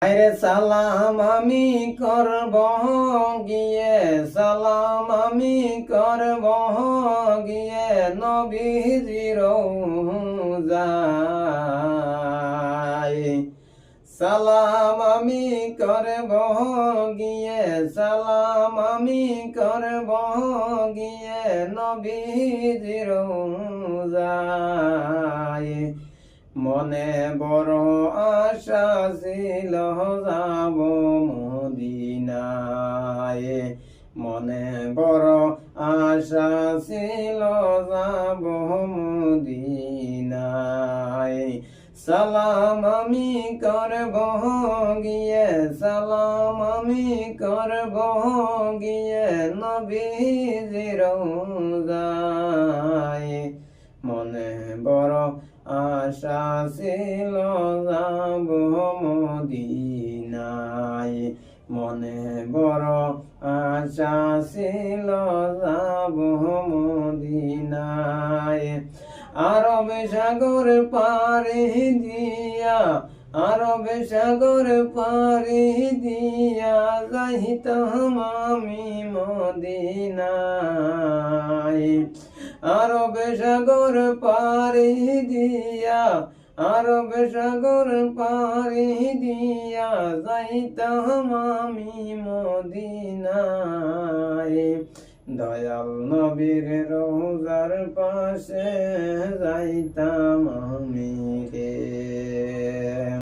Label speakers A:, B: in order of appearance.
A: আরে সালাম আমি করব গিয়ে, সালাম আমি করব গিয়ে নবীজির রওজায়। সালাম আমি করব গিয়ে, সালাম আমি করব গিয়ে নবীজির রওজায়। মনে বড় আশা ছিল যাব মদিনায়, মনে বড় আশা ছিল যাব মদিনায়। সালাম আমি করব গিয়ে, সালাম আমি করব গিয়ে নবীজির রওজায়। মনে বড় আশা ছিল যাব মদিনায়, মনে বড় আশা ছিল যাব মদিনায়। আরব সাগর পাড়ি দিয়া, আরব সাগর পাড়ি দিয়া যাইতাম আমি মদিনায়। আরব সাগর পাড়ি দিয়া, আরব সাগর পাড়ি দিয়া যাইতাম আমি মদিনায়। দয়াল নবীর রওজার পাশে যাইতাম আমি রে।